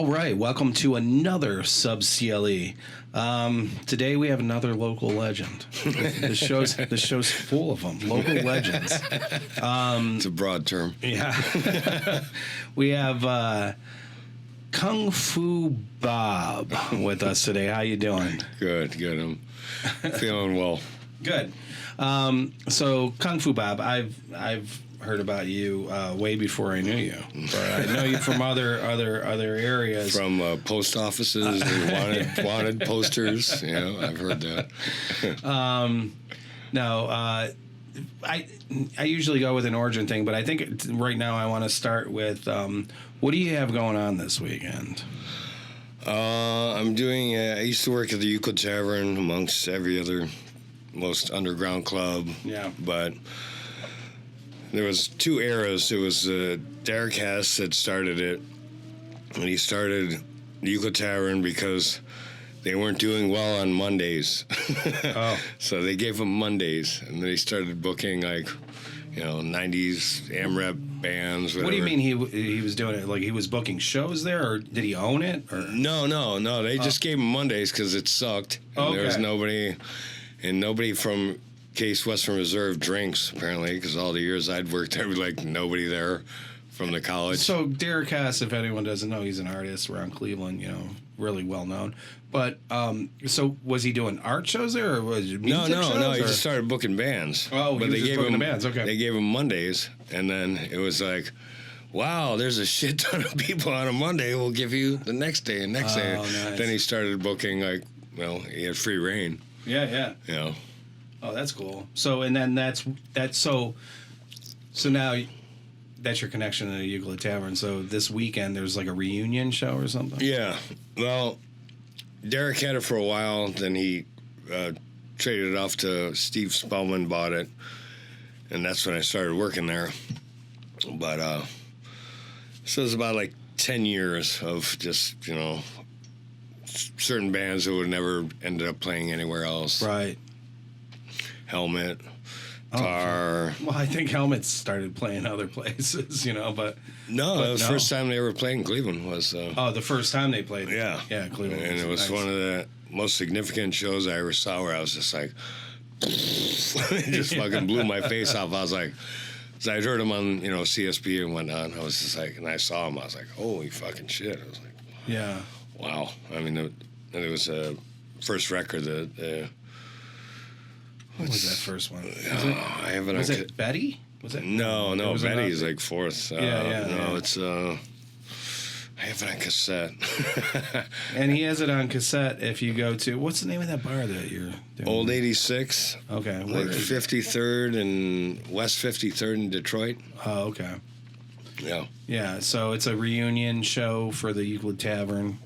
All right, welcome to another SUB-CLE. Today we have another local legend. The show's full of them, local legends. It's a broad term. Yeah. We have Kung Fu Bob with us today. How you doing? Good. I'm feeling well. Good. So Kung Fu Bob, I've heard about you way before I knew you, but I know you from other areas. From post offices and wanted posters. I've heard that. I usually go with an origin thing, but I think right now I want to start with what do you have going on this weekend? I'm doing. I used to work at the Euclid Tavern amongst every other most underground club. Yeah, but there was two eras. It was Derek Hess that started it, and he started the Euclid Tavern because they weren't doing well on Mondays. Oh. So they gave him Mondays, and they started booking 90s AMREP bands, whatever. What do you mean he was doing it? Like he was booking shows there, or did he own it? Or? No. They just gave him Mondays because it sucked. And okay. There was nobody from Case Western Reserve drinks, apparently, because all the years I'd worked there, nobody there from the college. So Derek Hess, if anyone doesn't know, he's an artist around Cleveland, really well known. But so was he doing art shows there, or was it music shows? No. He just started booking bands. Oh, but he was just booking the bands. Okay. They gave him Mondays, and then it was like, wow, there's a shit ton of people on a Monday. We'll give you the next day and next day. Nice. Then he started booking he had free reign. Yeah. Yeah. Oh, that's cool. So and then that's so now that's your connection to the Euclid Tavern. So this weekend there's like a reunion show or something? Yeah. Well, Derek had it for a while, then he traded it off to Steve Spellman, bought it, and that's when I started working there. But so it was about 10 years of just, certain bands that would never ended up playing anywhere else. Right. Helmet, Tar. Well, I think Helmet started playing other places, but... No, the first time they ever played in Cleveland was... the first time they played. Yeah. Yeah, Cleveland. And it was nice. one of the most significant shows I ever saw where I was just like... it just fucking blew my face off. I was like... So I'd heard him on, CSB and whatnot. I was just like... And I saw him. I was like, holy fucking shit. I was like... Yeah. Wow. I mean, it was a first record that... What was that first one? Was it Betty? Was it? No. Betty's fourth. Yeah. No, it's... I have it on cassette. And he has it on cassette if you go to... What's the name of that bar that you're doing? Old 86. Okay. 53rd and West 53rd in Detroit. Oh, okay. Yeah. Yeah, so it's a reunion show for the Euclid Tavern.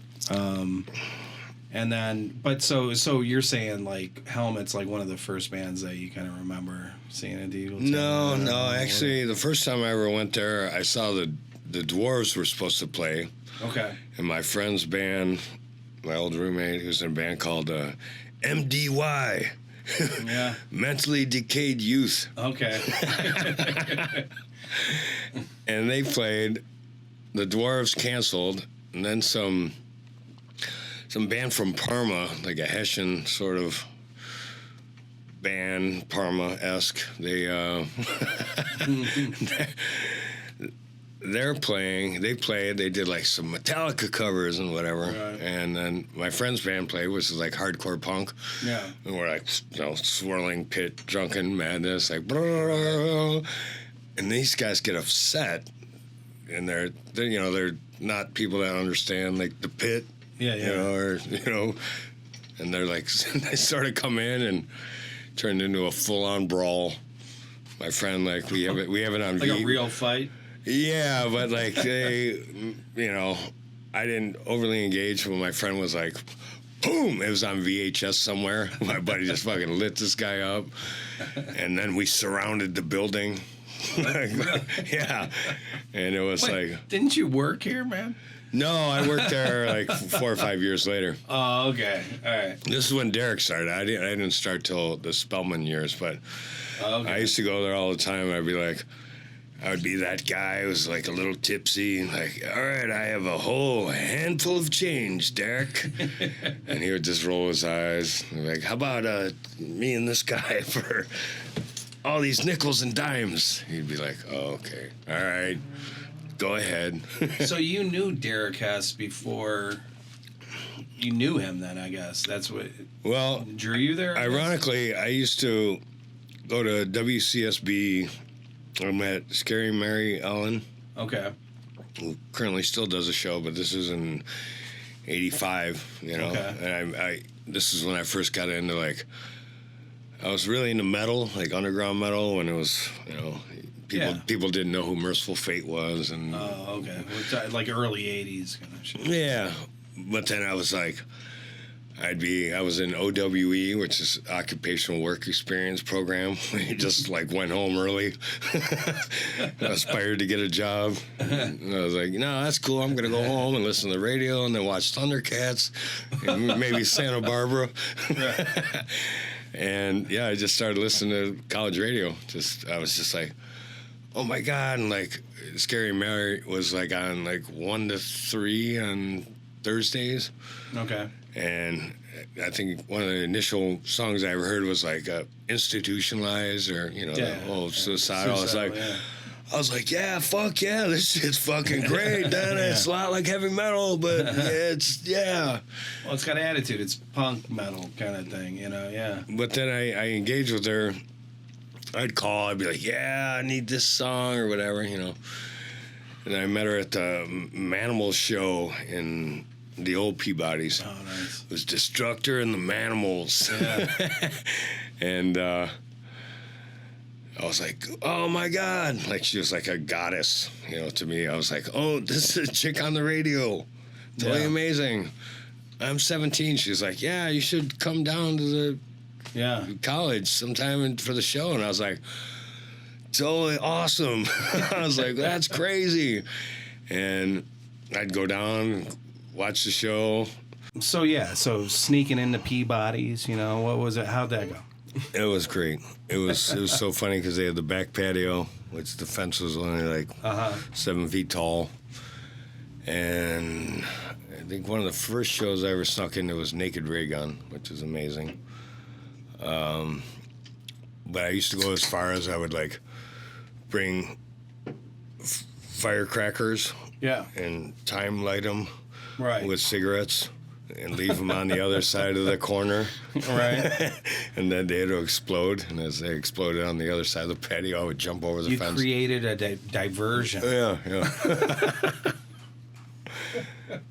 And then, but so you're saying Helmet's one of the first bands that you kind of remember seeing at the Euclid Tavern? No. Actually, the first time I ever went there, I saw the Dwarves were supposed to play. Okay. And my friend's band, my old roommate, who's in a band called MDY. Yeah. Mentally Decayed Youth. Okay. And they played. The Dwarves canceled, and then some band from Parma, like a Hessian sort of band, Parma-esque. They they're playing. They played. They did some Metallica covers and whatever. Right. And then my friend's band played, which is hardcore punk. Yeah. And we're swirling pit, drunken madness, and these guys get upset, and they're not people that understand the pit. Yeah. And they're they sort of come in and turned into a full-on brawl. My friend, we have it on a real fight? Yeah, but they, I didn't overly engage when my friend was boom, it was on VHS somewhere. My buddy just fucking lit this guy up. And then we surrounded the building. Yeah. And it was didn't you work here, man? No, I worked there 4 or 5 years later. Oh, okay. All right. This is when Derek started. I didn't start till the Spellman years, but okay. I used to go there all the time. I'd be like, I would be that guy who was like a little tipsy, like, all right, I have a whole handful of change, Derek. And he would just roll his eyes, like, how about me and this guy for all these nickels and dimes? He'd be like, oh, okay, all right, go ahead. So you knew Derek Hess before you knew him then, I guess. That's what drew you there? Ironically, I used to go to WCSB. I met Scary Mary Ellen. Okay. Who currently still does a show, but this is in '85, you know. Okay. And I this is when I first got into, like, I was really into metal, like underground metal, when it was, you know, people didn't know who Merciful Fate was, and oh, okay, like early '80s kind of shit. Yeah, but then I was like, I was in OWE, which is Occupational Work Experience Program. You just like went home early. I aspired to get a job. And I was like, no, that's cool. I'm going to go home and listen to the radio and then watch Thundercats and maybe Santa Barbara. And yeah, I just started listening to college radio. I was just like, oh my God. And like Scary Mary was like on like 1 to 3 on Thursdays. Okay. And I think one of the initial songs I ever heard was like Institutionalized, or, you know, the whole Suicidal. I was like, yeah, fuck yeah, this shit's fucking great. Then it's a lot like heavy metal, but it's, Well, it's got attitude. It's punk metal kind of thing, you know, But then I engaged with her. I'd call, I'd be like, yeah, I need this song or whatever, you know. And I met her at the Manimal show in the old Peabodys. Oh, nice. It was Destructor and the Manimals. Yeah. And I was like, oh my God. Like, she was like a goddess, you know, to me. I was like, oh, this is a chick on the radio. Totally amazing. I'm 17. She's like, yeah, you should come down to the college sometime for the show. And I was like, totally awesome. I was like, that's crazy. And I'd go down, watch the show. So sneaking into Peabody's, you know, what was it? How'd that go? It was great. It was so funny because they had the back patio, which the fence was only like 7 feet tall. And I think one of the first shows I ever snuck into was Naked Ray Gun, which is amazing. But I used to go as far as I would like bring firecrackers and time light them with cigarettes and leave them on the other side of the corner. Right. And then they had to explode. And as they exploded on the other side of the patio, I would jump over the fence. You created a diversion. Yeah.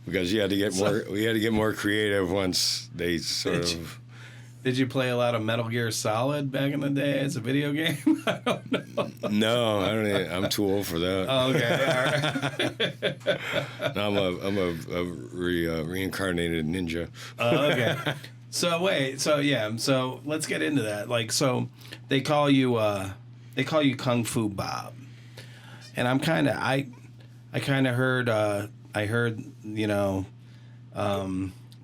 Because you had to get we had to get more creative once they sort of... Did you play a lot of Metal Gear Solid back in the day as a video game? I don't know. No, I don't. I'm too old for that. Oh, okay, all right. No, I'm a reincarnated ninja. Okay. So let's get into that. Like, so they call you Kung Fu Bob, and I kind of heard you know.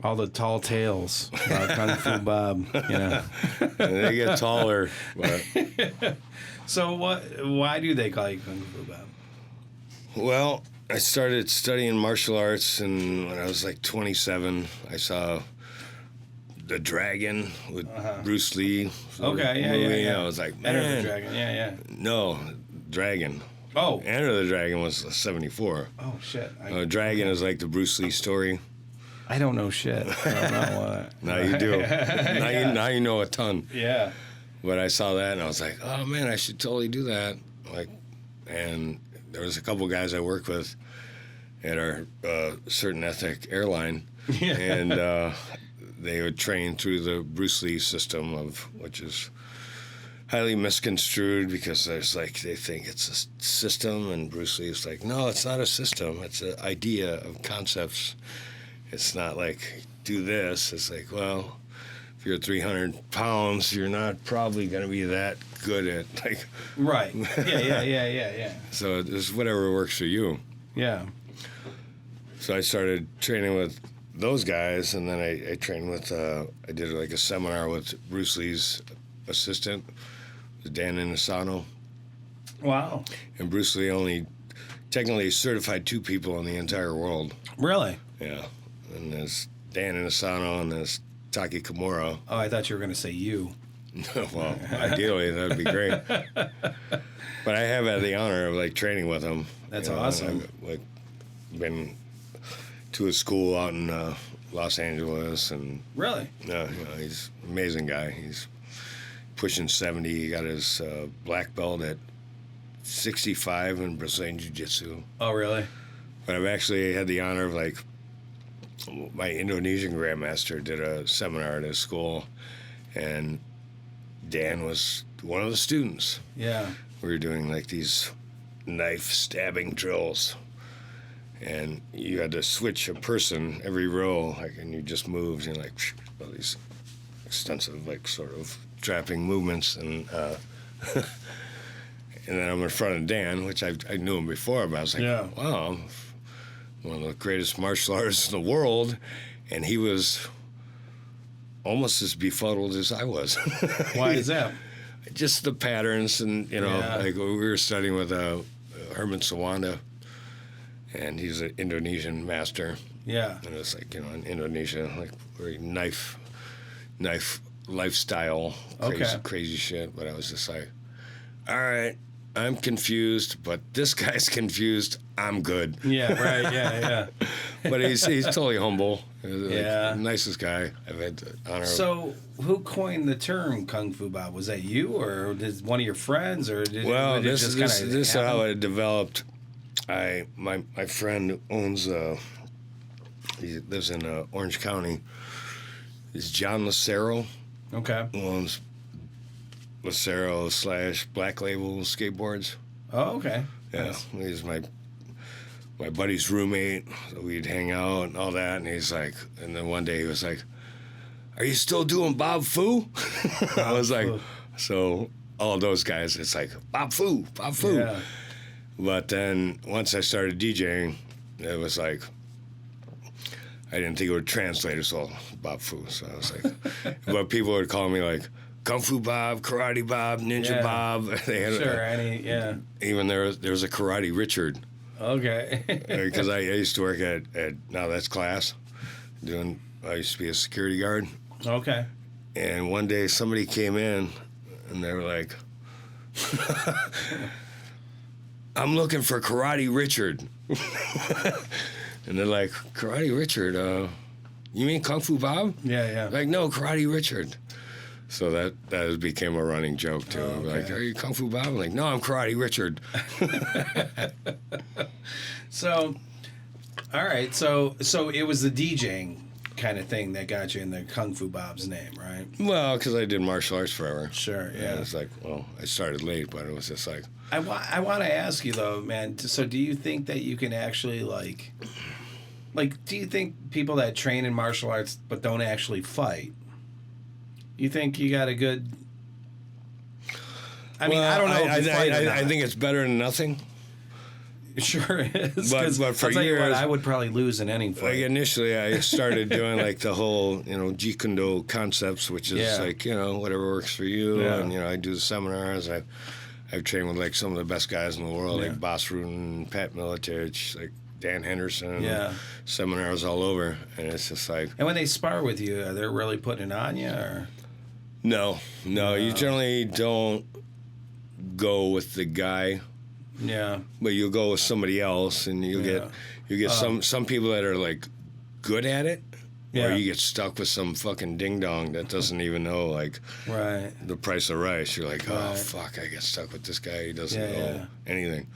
All the tall tales about Kung Fu Bob, you know. They get taller. But. So why do they call you Kung Fu Bob? Well, I started studying martial arts, and when I was like 27, I saw The Dragon with Bruce Lee. Okay, yeah. I was like, Enter man. the Dragon, yeah. No, Dragon. Oh. Enter the Dragon was 74. Oh, shit. Dragon is like the Bruce Lee story. I don't know shit. I don't know what. Now you do. Now you know a ton. Yeah. But I saw that and I was like, oh man, I should totally do that. Like, and there was a couple guys I worked with at our certain ethnic airline, and they would train through the Bruce Lee system which is highly misconstrued because there's like they think it's a system, and Bruce Lee is like, no, it's not a system. It's an idea of concepts. It's not like, do this. It's like, well, if you're 300 pounds, you're not probably going to be that good at, like... Right. Yeah. So it's whatever works for you. Yeah. So I started training with those guys, and then I trained with... I did like a seminar with Bruce Lee's assistant, Dan Inosanto. Wow. And Bruce Lee only technically certified 2 people in the entire world. Really? Yeah. And there's Dan Inosanto and there's Taki Kimura. Oh, I thought you were going to say you. Well, ideally, that'd be great. But I have had the honor of, like, training with him. That's awesome. I've, like, been to a school out in Los Angeles. And Really? he's an amazing guy. He's pushing 70. He got his black belt at 65 in Brazilian Jiu-Jitsu. Oh, really? But I've actually had the honor of, like, my Indonesian grandmaster did a seminar at his school, and Dan was one of the students. Yeah. We were doing, like, these knife stabbing drills, and you had to switch a person every row, like, and you just moved, and, like, all these extensive, like, sort of trapping movements, and and then I'm in front of Dan, which I knew him before, but I was like, Yeah. wow, I'm one of the greatest martial artists in the world, and he was almost as befuddled as I was. Why is that? Just the patterns, and Yeah. like we were studying with Herman Sawanda, and he's an Indonesian master, Yeah. and it's like in Indonesia, like very knife lifestyle, crazy shit. But I was just like, all right, I'm confused, but this guy's confused. I'm good. Yeah, right, yeah. But he's totally humble. Yeah. Like, nicest guy. I've had the honor of. So, who coined the term Kung Fu Bob? Was that you, or did one of your friends, or did Well, it this just is kinda this is how happen? it developed. My friend owns he lives in Orange County. Is John Lucero, Okay. who owns Lucero / Black Label Skateboards. Oh, okay. Yeah, Nice. he's my buddy's roommate. So we'd hang out and all that, and he's like, and then one day he was like, "Are you still doing Bob Fu?" I was like, Fu. so all those guys, it's like Bob Fu. Yeah. But then once I started DJing, it was like, I didn't think it would translate as well, Bob Fu. So I was like, but people would call me like Kung Fu Bob, Karate Bob, Ninja Yeah. Bob. They had, Sure, even there was a Karate Richard, Okay. because I used to work at now that's class, I used to be a security guard. Okay. And one day somebody came in and they were like, I'm looking for Karate Richard. And they're like, Karate Richard, you mean Kung Fu Bob? Yeah. Like, no, Karate Richard. So that became a running joke too. Oh, okay. Like, are you Kung Fu Bob? I'm like, no, I'm Karate Richard. So, all right. So it was the DJing kind of thing that got you in the Kung Fu Bob's name, right? Well, because I did martial arts forever. Sure. And Yeah. it's like, well, I started late, but it was just like, I want to ask you though, man. So, do you think that you can actually like, do you think people that train in martial arts but don't actually fight? You think you got a good? I mean, I don't know. If you fight or I not. think it's better than nothing. Sure is. But 'Cause for I'll tell you what, years- I would probably lose in any Like fight. initially, I started doing like the whole, Jeet Kune Do concepts, which is Yeah. like, whatever works for you. Yeah. And, I do the seminars. I've trained with like some of the best guys in the world, Yeah. like Bas Rutten, Pat Miletich, like Dan Henderson. Yeah. Seminars all over. And it's just like, And when they spar with you, they're really putting it on you, or no, you generally don't go with the guy, yeah, but you'll go with somebody else, and you get some people that are like good at it. Yeah. Or you get stuck with some fucking ding dong that doesn't even know like right, the price of rice. You're like, oh Right. fuck, I get stuck with this guy. He doesn't Yeah, know yeah. anything.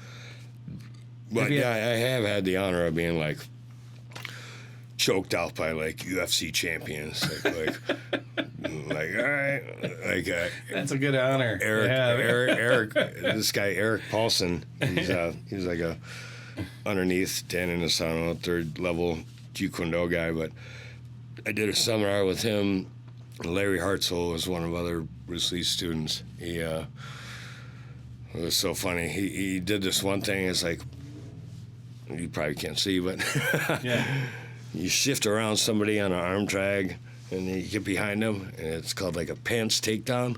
But Have you- yeah, I have had the honor of being like choked out by like UFC champions. Like all right, like that's a good honor. Eric, this guy Eric Paulson. He's like a underneath Dan Inosanto, third level Jeet Kune Do guy. But I did a seminar with him. Larry Hartzell was one of other Bruce Lee's students. It was so funny. He did this one thing. It's like, you probably can't see, but Yeah. you shift around somebody on an arm drag, and then you get behind them, and it's called like a pants takedown.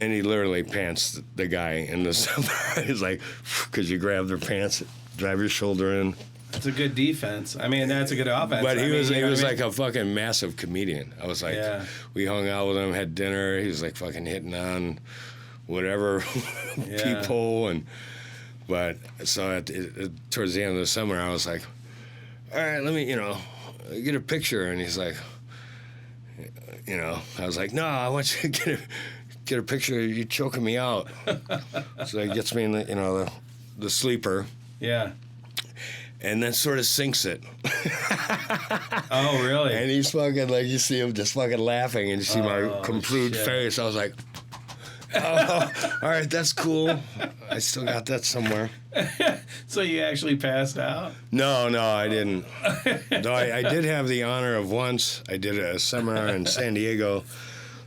And he literally pants the guy in the summer. He's like, because you grab their pants, drive your shoulder in. That's a good defense. I mean, that's a good offense. But he was I mean? like a fucking massive comedian. I was like, we hung out with him, had dinner. He was like fucking hitting on whatever people. But so towards the end of the summer, I was like, all right, let me, get a picture. And he's like, I was like, no, I want you to get a picture of you choking me out. So he gets me in the sleeper. Yeah. And then sort of sinks it. Oh, really? And he's fucking, like, you see him just fucking laughing, and you see my complete face. I was like, oh, all right, that's cool. I still got that somewhere. So you actually passed out? No, I didn't. Though I did have the honor of once, I did a seminar in San Diego.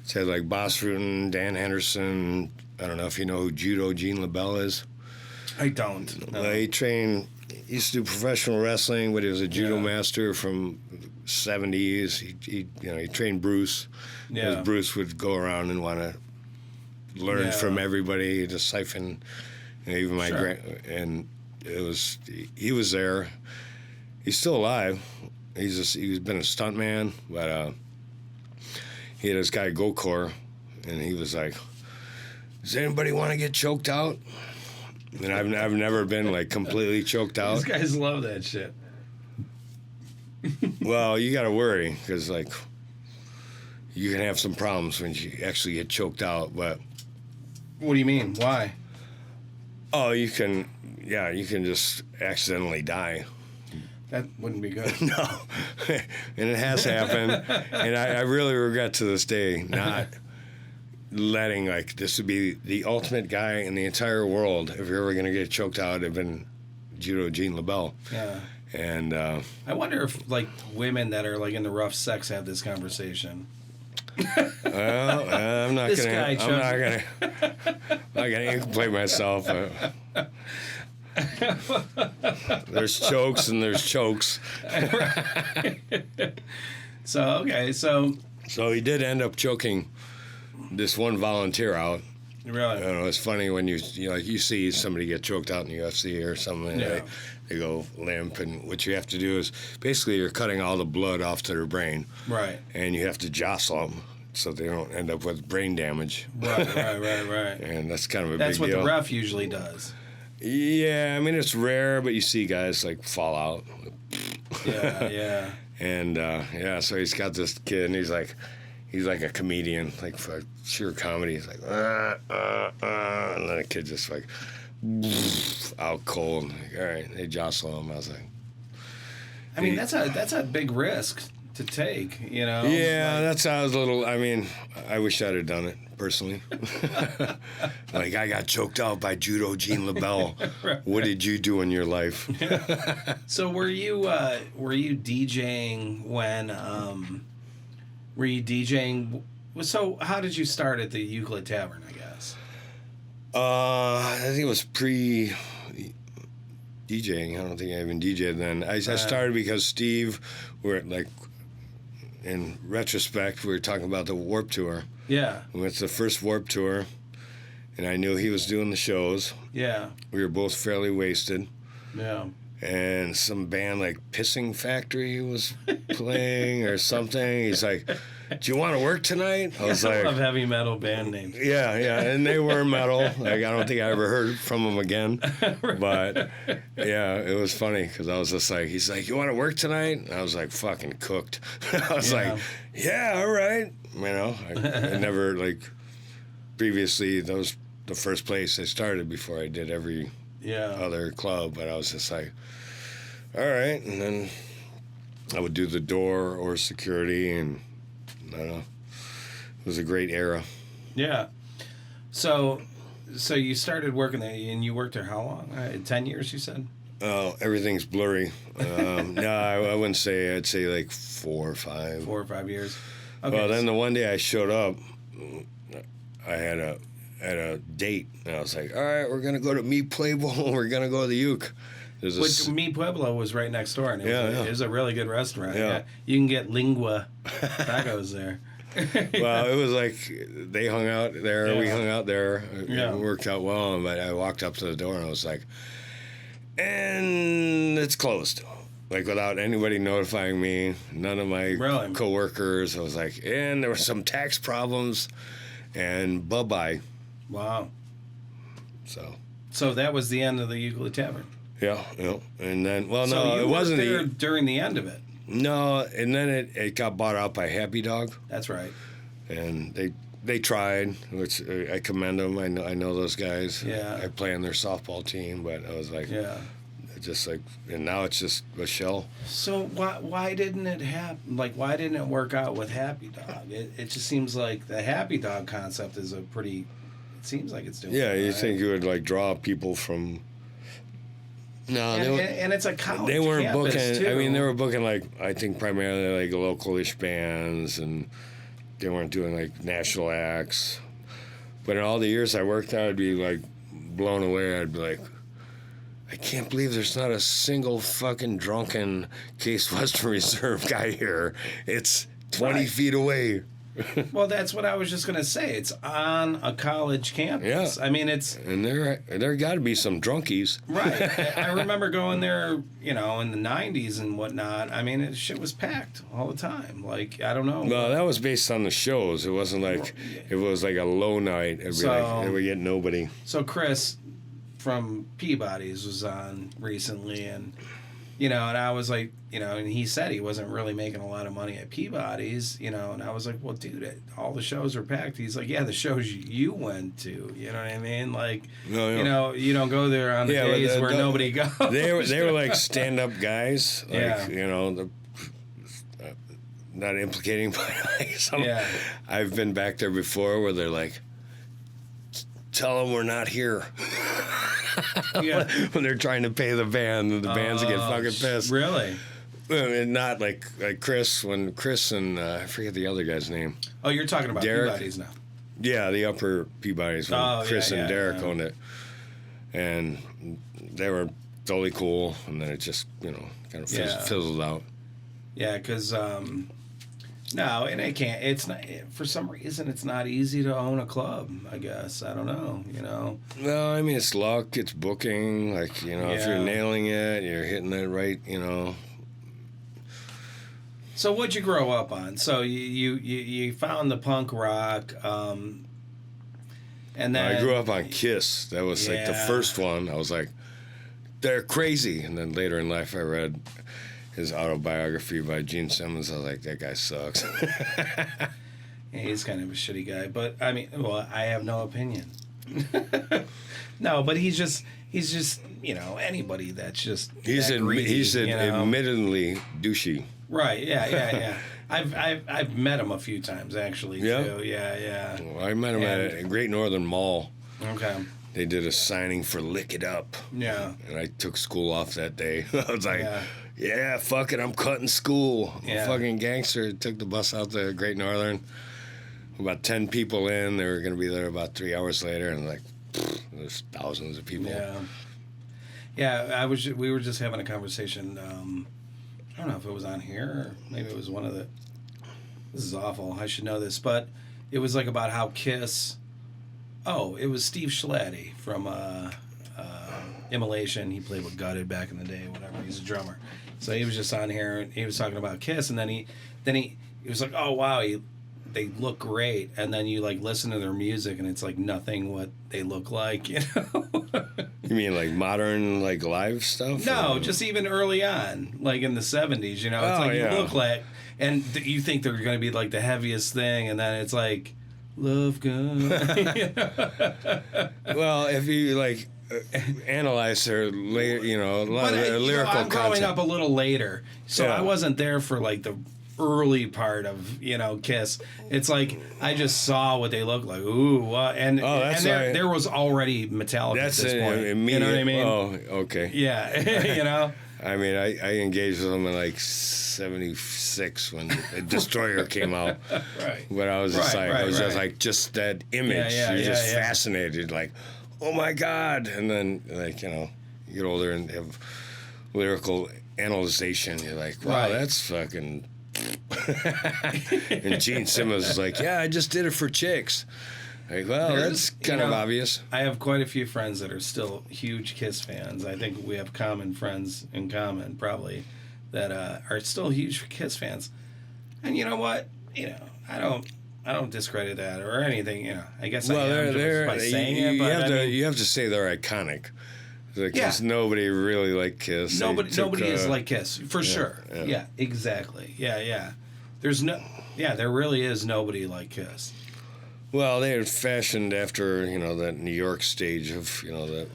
It had, like, Boss Rutan, Dan Henderson. I don't know if you know who Judo Gene LaBelle is. I don't. No. He used to do professional wrestling, but he was a judo master from the 70s. He trained Bruce. Yeah. Bruce would go around and want to learn from everybody, to siphon, even my and he was there. He's still alive. He's been a stuntman, but he had this guy Gokor, and he was like, "Does anybody want to get choked out?" And I've never been like completely choked out. These guys love that shit. Well, you got to worry because like you can have some problems when you actually get choked out. But what do you mean? Why? Oh, you can just accidentally die. That wouldn't be good. No, and it has happened, and I really regret to this day not letting, like, this would be the ultimate guy in the entire world. If you're ever going to get choked out, it'd have been Judo Gene LaBelle. Yeah. And I wonder if, like, women that are, like, into rough sex have this conversation. Well, I'm not gonna play myself. There's chokes and there's chokes. So he did end up choking this one volunteer out. Really? It's funny when you see somebody get choked out in the UFC or something. Yeah. They go limp, and what you have to do is basically you're cutting all the blood off to their brain. Right. And you have to jostle them so they don't end up with brain damage. Right. And that's kind of a big deal. That's what the ref usually does. Yeah, I mean, it's rare, but you see guys, like, fall out. Yeah. And, so he's got this kid, and he's like a comedian, like, for sheer comedy. He's like, and then a kid just, like, out cold. Like, all right, they jostle him. I was like... I mean, that's a big risk to take, Yeah, that's how I was a little... I mean, I wish I'd have done it, personally. Like, I got choked out by Judo Gene LaBelle. Right. What did you do in your life? So were you DJing when... were you DJing... So how did you start at the Euclid Tavern, I guess? I think it was pre-DJing. I don't think I even DJed then. I started because Steve, in retrospect, we were talking about the Warped Tour. Yeah. We went to the first Warped Tour, and I knew he was doing the shows. Yeah. We were both fairly wasted. Yeah. And some band like Pissing Factory was playing or something. He's like, "Do you want to work tonight?" I was like, love heavy metal band names. Yeah, and they were metal. Like, I don't think I ever heard from them again. Right. But yeah, it was funny because I was just like, he's like, "You want to work tonight?" And I was like, fucking cooked. I was like, "Yeah, all right." I never, like, previously, that was the first place I started before I did every other club. But I was just like, all right. And then I would do the door or security, and I don't know. It was a great era. Yeah. So you started working there, and you worked there how long? 10 years, you said? Oh, everything's blurry. No, I wouldn't say. I'd say like 4 or 5. 4 or 5 years. Okay. Well, then the one day I showed up, I had a date, and I was like, all right, we're going to go to Mi Pueblo. We're going to go to the Uke. Which Mi Pueblo was right next door, and it was a really good restaurant. Yeah. You can get lingua tacos there. Well, it was like they hung out there, we Yeah. hung out there. Yeah. It worked out well, but I walked up to the door and I was like, and it's closed. Like without anybody notifying me, none of my Really? coworkers. I was like, and there were some tax problems, and bye-bye. Wow. So that was the end of the Euclid Tavern. yeah, and then So no, you it wasn't were there during the end of it. no, and then it got bought out by Happy Dog, That's right. and they tried, which I commend them. I know those guys. Yeah. I play on their softball team, but I was like, Yeah. just like, and now it's just a shell. So why didn't it happen? Like, why didn't it work out with Happy Dog? It just seems like the Happy Dog concept is a pretty. It seems like it's doing. Yeah, you right? think you would like draw people from. No, And it's a college. they weren't campus, booking. too. I mean, they were booking like I think primarily like localish bands, and they weren't doing like national acts. But in all the years I worked there, I'd be like blown away. I'd be like, I can't believe there's not a single fucking drunken Case Western Reserve guy here. It's 20 Right. feet away. Well, that's what I was just gonna say. It's on a college campus. Yeah. I mean, it's And there got to be some drunkies. right. I remember going there, in the '90s and whatnot. I mean, shit was packed all the time. Like, I don't know. No, that was based on the shows. It wasn't like it was like a low night. It'd be So- like it would get nobody. So Chris from Peabody's was on recently, and and I was like, and he said he wasn't really making a lot of money at Peabody's, and I was like, well, dude, all the shows are packed. He's like, yeah, the shows you went to, you know what I mean? Like, No, you don't go there on the Yeah, but days the- where the- nobody goes. They were like stand up guys. Like, Yeah. Not implicating, but like some. Yeah. I've been back there before where they're like, tell them we're not here. Yeah. When they're trying to pay the band, and the bands get fucking pissed. Really? And not like Chris, when Chris and I forget the other guy's name. Oh, you're talking about Derek? Peabody's now. Yeah, the upper Peabody's when Oh, Chris yeah, and yeah, Derek yeah. owned it. And they were totally cool, and then it just, kind of fizzled out. Yeah, because no, and it can't. It's not for some reason. It's not easy to own a club. I guess I don't know. No, I mean, it's luck, it's booking. Like, if Yeah. you're nailing it, you're hitting it right, So what'd you grow up on? So you found the punk rock, and then I grew up on Kiss. That was like the Yeah. first one. I was like, they're crazy. And then later in life, I read his autobiography by Gene Simmons. I was like, that guy sucks. Yeah, he's kind of a shitty guy. But I mean, well, I have no opinion. No, but he's just anybody that's just He's that greedy, admittedly douchey. Right. Yeah. I've met him a few times actually. Yeah? Too. Yeah. Well, I met him at a Great Northern Mall. Okay. They did a signing for Lick It Up. Yeah. And I took school off that day. I was like, Yeah. yeah, fuck it, I'm cutting school. I'm Yeah. a fucking gangster. Took the bus out to Great Northern. About 10 people in. They were going to be there about 3 hours later. And like, there's thousands of people. Yeah. We were just having a conversation. I don't know if it was on here or maybe it was one of the. This is awful. I should know this, but it was like about how Kiss. Oh, it was Steve Schlatti from Immolation. He played with Gutted back in the day, whatever. He's a drummer, so he was just on here and he was talking about Kiss, and then he was like, oh wow, they look great, and then you like listen to their music and it's like nothing what they look like, You mean like modern, like live stuff? No, or? just even early on, like in the 70s, it's like yeah. you look like, and you think they're going to be like the heaviest thing, and then it's like, Love Gun. Well, if you like analyze their, a lot of their lyrical I'm growing content. up a little later, so Yeah. I wasn't there for like the early part of Kiss. It's like I just saw what they looked like. Ooh, and that's right. there was already Metallica That's at this point. immediate. You know what I mean? Oh, okay. Yeah, I mean, I engaged with them in like '76 when Destroyer came out. Right. But I was just Right. just that image. Yeah, You're just yeah. fascinated, like, oh my God. And then, like, you get older and have lyrical analyzation. You're like, wow, Right. that's fucking. And Gene Simmons is like, yeah, I just did it for chicks. Like, well, that's kind of obvious. I have quite a few friends that are still huge Kiss fans. I think we have common friends in common, probably, that are still huge Kiss fans. And you know what? I don't discredit that or anything. I guess I am just by saying it. But you have to say they're iconic. Because nobody really liked Kiss. Nobody is like Kiss for sure. Yeah, exactly. Yeah. There really is nobody like Kiss. Well, they were fashioned after, that New York stage of, the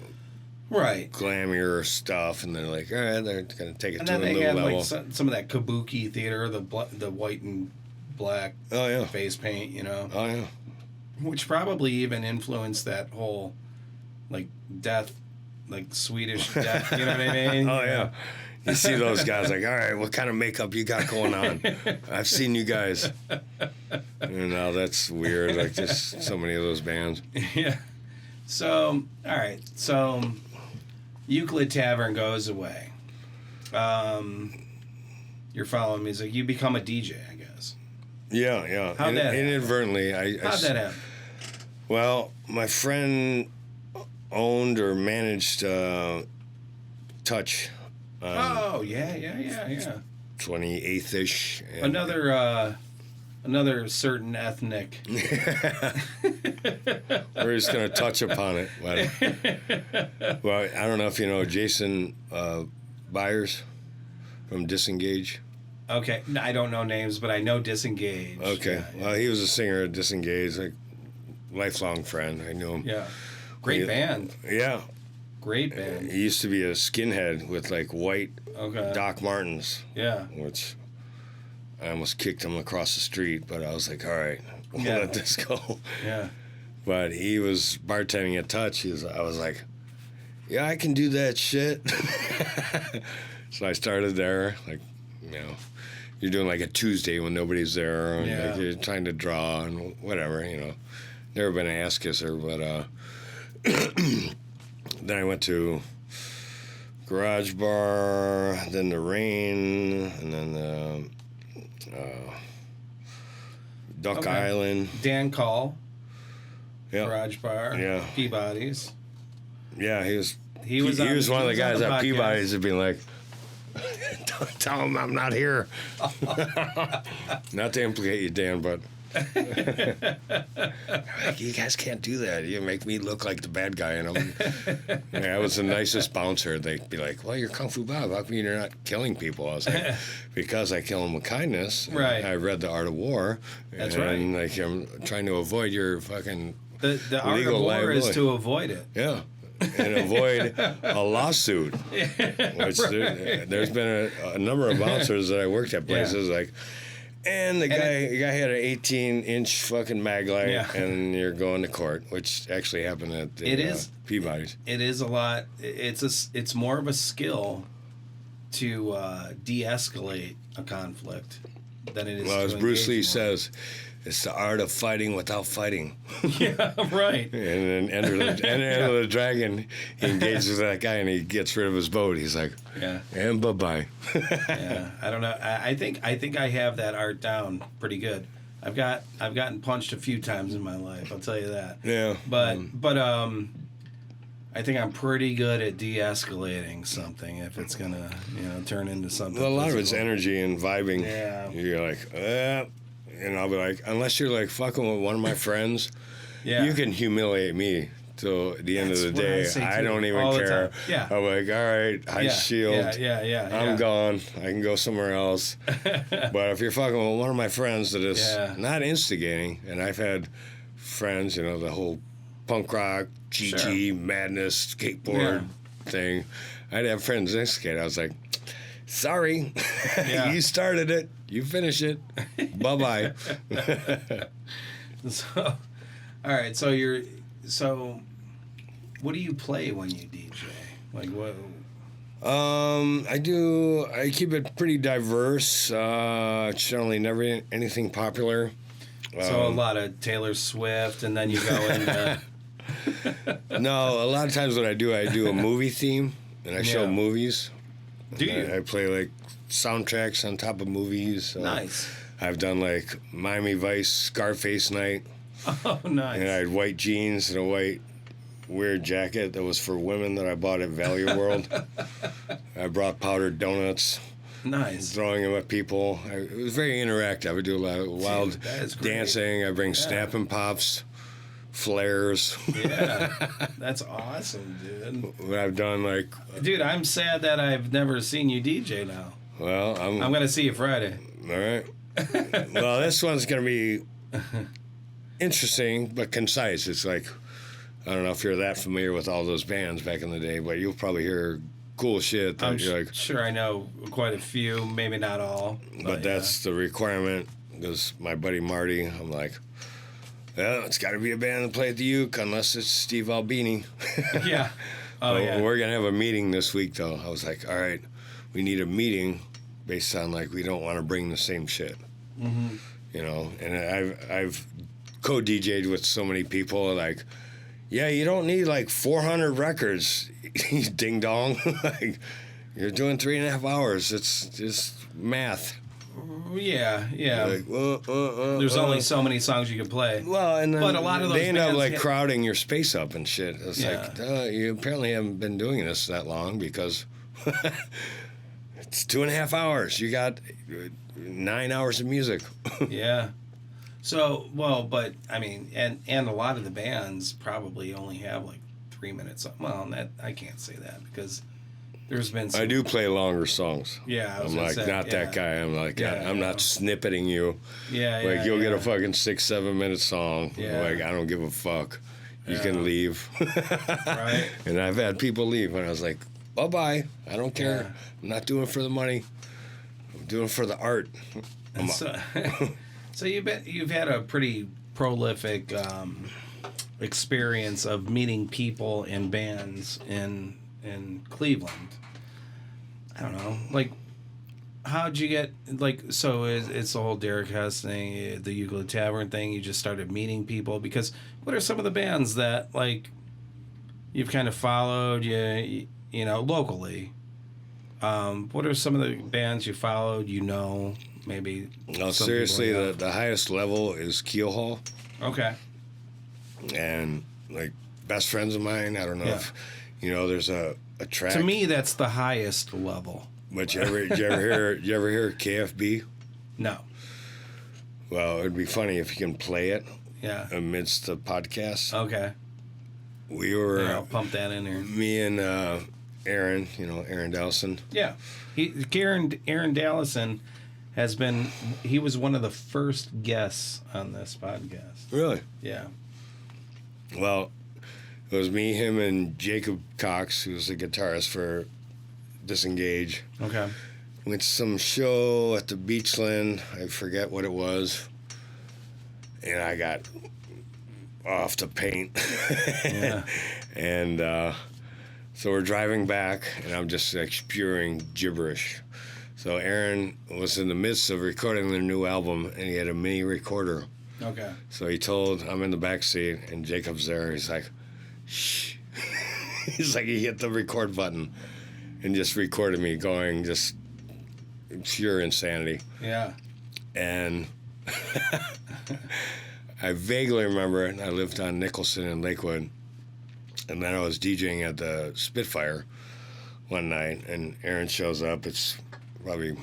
right glamour stuff, and they're like, all right, they're going to take it and to a new level. level. Like some of that kabuki theater, the white and black face paint, Oh, yeah. Which probably even influenced that whole, like, death, like, Swedish death, you know what I mean? Oh, yeah. You see those guys like, all right, what kind of makeup you got going on? I've seen you guys. Now that's weird, like just so many of those bands. Yeah. So, all right. So, Euclid Tavern goes away. You're following music. You become a DJ, I guess. Yeah. How'd that happen? Inadvertently. How'd that happen? Well, my friend owned or managed Touch. Oh, yeah. 28th-ish. Another certain ethnic. We're just going to touch upon it. Well, I don't know if you know Jason Byers from Disengage. Okay, I don't know names, but I know Disengage. Okay, well, he was a singer at Disengage, like lifelong friend. I knew him. Yeah, great band. Yeah. Great band. He used to be a skinhead with like white Doc Martens. Yeah. Which I almost kicked him across the street, but I was like, all right, we'll let this go. Yeah. But he was bartending at Touch. I was like, yeah, I can do that shit. So I started there, like, you're doing like a Tuesday when nobody's there, and like, you're trying to draw and whatever, Never been an ass kisser, but then I went to Garage Bar, then the Rain, and then Duck Island. Dan Call. Yeah. Garage Bar. Yeah. Peabody's. Yeah, he was one of the guys at Peabody's that'd be like, don't tell him I'm not here. Not to implicate you, Dan, but like, you guys can't do that. You make me look like the bad guy. And I was the nicest bouncer. They'd be like, well, you're Kung Fu Bob. How come you're not killing people? I was like, because I kill them with kindness. Right. I read The Art of War. That's and, right. Like, I'm trying to avoid your fucking the art of war liability. is to avoid it. Yeah. And avoid a lawsuit. Which there's been a number of bouncers that I worked at places like, and the guy had an 18-inch fucking mag light, and you're going to court, which actually happened at the Peabody's. It is a lot. It's more of a skill to de-escalate a conflict than it is. Well, to as Bruce Lee more. says, it's the art of fighting without fighting. Yeah, right. And then Enter the Dragon, he engages with that guy and he gets rid of his boat. He's like, and bye-bye. Yeah, I don't know. I think I have that art down pretty good. I've gotten punched a few times in my life. I'll tell you that. Yeah. But I think I'm pretty good at de-escalating something if it's gonna turn into something. Well, a lot physical. of it's energy and vibing. Yeah. You're like, and I'll be like, unless you're like fucking with one of my friends, you can humiliate me till the end of the day. I don't even care. Yeah. I'm like, all right, I shield. Yeah. I'm gone. I can go somewhere else. But if you're fucking with one of my friends that is not instigating, and I've had friends, the whole punk rock, GG, madness, skateboard thing. I'd have friends instigate. I was like, sorry, you started it. You finish it. Bye-bye. So, all right. So what do you play when you DJ? Like what? I keep it pretty diverse. Generally never anything popular. So a lot of Taylor Swift, and then you go into... No, a lot of times what I do a movie theme, and I show movies. Do you? I play like soundtracks on top of movies. Nice. I've done like Miami Vice Scarface night. Oh, nice. And I had white jeans and a white weird jacket that was for women that I bought at Value World. I brought powdered donuts. Nice. Throwing them at people. It was very interactive. I would do a lot of wild dancing. I bring snapping pops, flares. Yeah. That's awesome, dude. What I've done, like... Dude, I'm sad that I've never seen you DJ now. Well, I'm going to see you Friday. All right. Well, this one's going to be interesting, but concise. It's like, I don't know if you're that familiar with all those bands back in the day, but you'll probably hear cool shit that you're like... sure I know quite a few, maybe not all. But that's the requirement, because my buddy Marty, I'm like, well, it's got to be a band that play at the Uke, unless it's Steve Albini. Yeah. Oh, yeah. We're going to have a meeting this week, though. I was like, all right, we need a meeting based on, like, we don't want to bring the same shit. Mm-hmm. You know, and I've co-DJ'd with so many people, like, yeah, you don't need, like, 400 records, ding dong. Like, you're doing 3.5 hours. It's just math. Yeah. Like, there's only so many songs you can play. Well, and then but a lot of those they end up like get... crowding your space up and shit. It's like, you apparently haven't been doing this that long, because it's 2.5 hours. You got 9 hours of music. Yeah. So, well, but I mean, and a lot of the bands probably only have like 3 minutes. Well, I can't say that, because there's been some... I do play longer songs. Yeah, I'm like, not that guy. I'm like, I'm not snippeting you. Yeah, like, you'll get a fucking 6-7 minute song. Yeah. Like, I don't give a fuck. You can leave. Right. And I've had people leave, and I was like, bye-bye. I don't care. Yeah. I'm not doing it for the money. I'm doing it for the art. So you've had a pretty prolific experience of meeting people and bands in Cleveland. I don't know, like, how'd you get, like, so it's the whole Derek Hess thing, the Euclid Tavern thing, you just started meeting people, because what are some of the bands that, like, you've kind of followed, you know, locally? What are some of the bands you followed, maybe? No, seriously, the highest level is Keel Hall. Okay. And, like, best friends of mine, I don't know if, there's a track. To me, that's the highest level. But you ever hear KFB? No. Well, it'd be funny if you can play it. Yeah. Amidst the podcast. Okay. We were... Yeah, I'll pump that in there. Me and Aaron, Aaron Dallison. Yeah. Aaron Dallison he was one of the first guests on this podcast. Really? Yeah. Well, it was me, him, and Jacob Cox, who was the guitarist for Disengage. Okay. Went to some show at the Beachland. I forget what it was. And I got off the paint. Yeah. And so we're driving back, and I'm just like spewing gibberish. So Aaron was in the midst of recording their new album, and he had a mini recorder. Okay. So I'm in the back seat, and Jacob's there. He's like, shh. He's like, he hit the record button and just recorded me going just pure insanity. Yeah. And I vaguely remember it. I lived on Nicholson in Lakewood. And then I was DJing at the Spitfire one night, and Aaron shows up. It's probably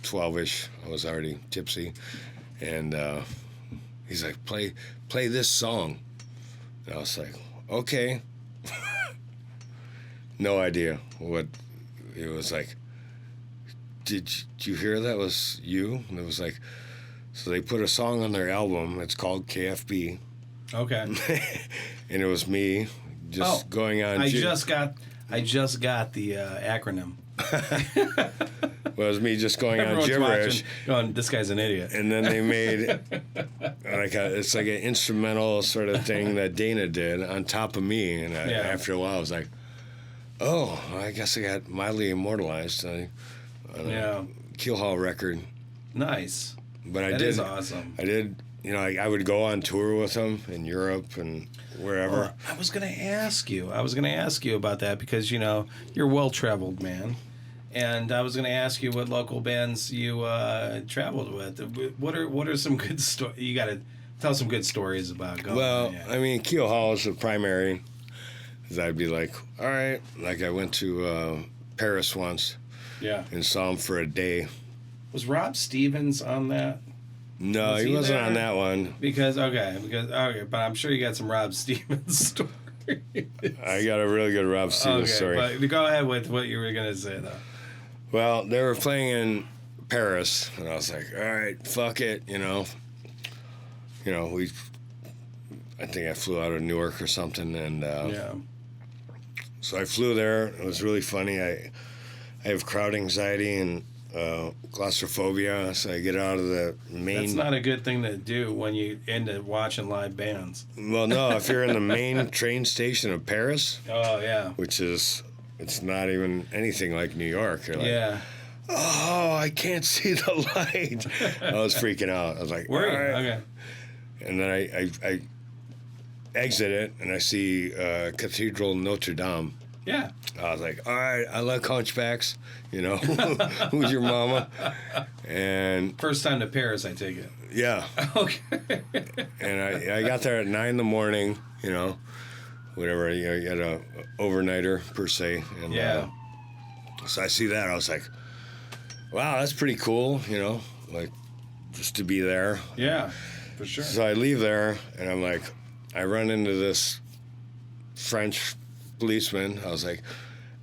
12-ish. I was already tipsy. And he's like, play this song. And I was like, okay. No idea what it was like. Did you hear that was you? And it was like, so they put a song on their album. It's called KFB. Okay. And it was me just going on. I just got the acronym. Well, it was me just going Everyone's on gibberish. Going, this guy's an idiot. And then they made it's like an instrumental sort of thing that Dana did on top of me. And after a while, I was like, oh, I guess I got mildly immortalized on a Keel Hall record. Nice. But that is awesome. I did. I would go on tour with him in Europe and wherever. Well, I was going to ask you about that, because, you're a well-traveled man. And I was going to ask you what local bands you traveled with. What are some good stories? You got to tell some good stories about going. Well, yeah. I mean, Keel Hall is the primary. 'Cause I'd be like, all right. Like I went to Paris once. Yeah. And saw him for a day. Was Rob Stevens on that? No, Was he he wasn't there? on that one. Okay, but I'm sure you got some Rob Stevens stories. I got a really good Rob Stevens story. But go ahead with what you were gonna say though. Well, they were playing in Paris, and I was like, all right, fuck it, I think I flew out of Newark or something, and Yeah. so I flew there. It was really funny. I have crowd anxiety and claustrophobia, so I get out of the main. That's not a good thing to do when you into watching live bands. Well, no, if you're in the main train station of Paris, Oh yeah. which is, it's not even anything like New York. You're like, Yeah. oh, I can't see the light. I was freaking out. I was like, Were you? all right. Okay. And then I exit it, and I see Cathedral Notre Dame. Yeah. I was like, all right, I like hunchbacks, Who's your mama? And First time to Paris, I take it. yeah. Okay. And I got there at 9 a.m, whatever, you had a overnighter per se. And, Yeah. so I see that, I was like, wow, that's pretty cool, like just to be there. Yeah. For sure. So I leave there, and I'm like, I run into this French policeman. I was like,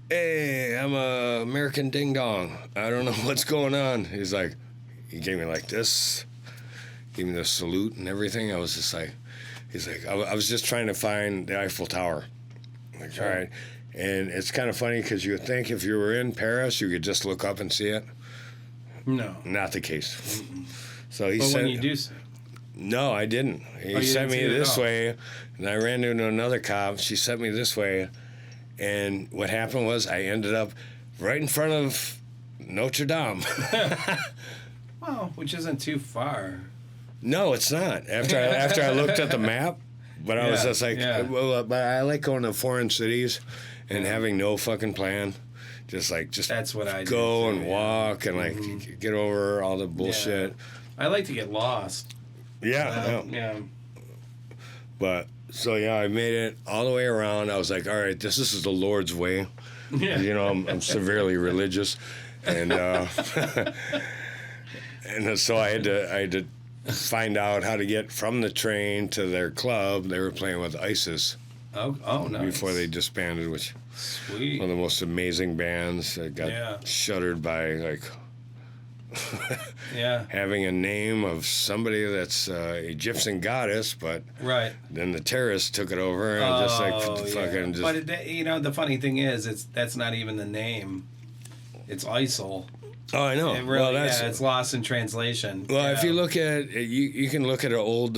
hey, I'm a American Ding Dong. I don't know what's going on. He's like, he gave me like this, gave me the salute and everything. I was just like, he's like, I was just trying to find the Eiffel Tower. I'm like, all right. And it's kind of funny because you would think if you were in Paris, you could just look up and see it. No. Not the case. So he But said, when you do so. no, I didn't. He you sent didn't me see it at this all? way, and I ran into another cop. She sent me this way, and what happened was I ended up right in front of Notre Dame. Well, which isn't too far. No, it's not. After I looked at the map, but I was Yeah, just like, yeah. well, but I like going to foreign cities and having no fucking plan. Just That's what I do, go too, and yeah. Mm-hmm. walk and like get over all the bullshit. I like to get lost. Yeah. Yeah. But so yeah, I made it all the way around. I was like, all right, this is the Lord's way. Yeah. I'm severely religious, and and so I had to find out how to get from the train to their club. They were playing with ISIS Oh, nice. before they disbanded, which Sweet. one of the most amazing bands that got shuttered by like Yeah. having a name of somebody that's Egyptian goddess, but Right. then the terrorists took it over and fucking just. But the funny thing is, that's not even the name. It's ISIL. Oh, I know. It really, well, it's lost in translation. Well, Yeah. if you look at you can look at an old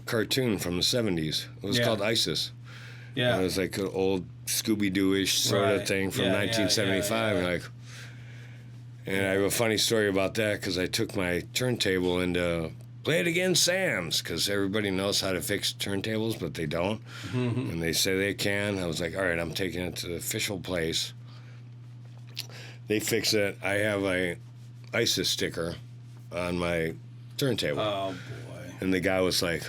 cartoon from the 70s. It was called ISIS. Yeah. It was like an old Scooby-Doo-ish sort of Right. thing from Yeah, 1975. yeah. And I have a funny story about that because I took my turntable into Play It Again Sam's because everybody knows how to fix turntables, but they don't. Mm-hmm. And they say they can. I was like, all right, I'm taking it to the official place. They fix it. I have a ISIS sticker on my turntable. Oh boy. And the guy was like,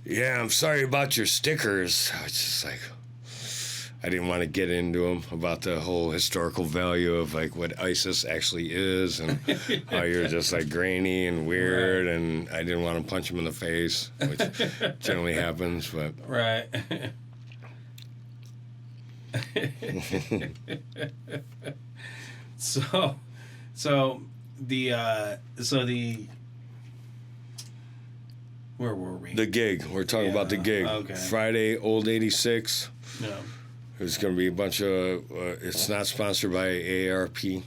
yeah, I'm sorry about your stickers. I was just like, I didn't want to get into him about the whole historical value of like what ISIS actually is and how you're just like grainy and weird. Right. And I didn't want to punch him in the face, which generally happens, but. Right. so the where were we? The gig. We're talking about the gig. Okay. Friday, Old 86. No. There's going to be a bunch of. It's not sponsored by AARP,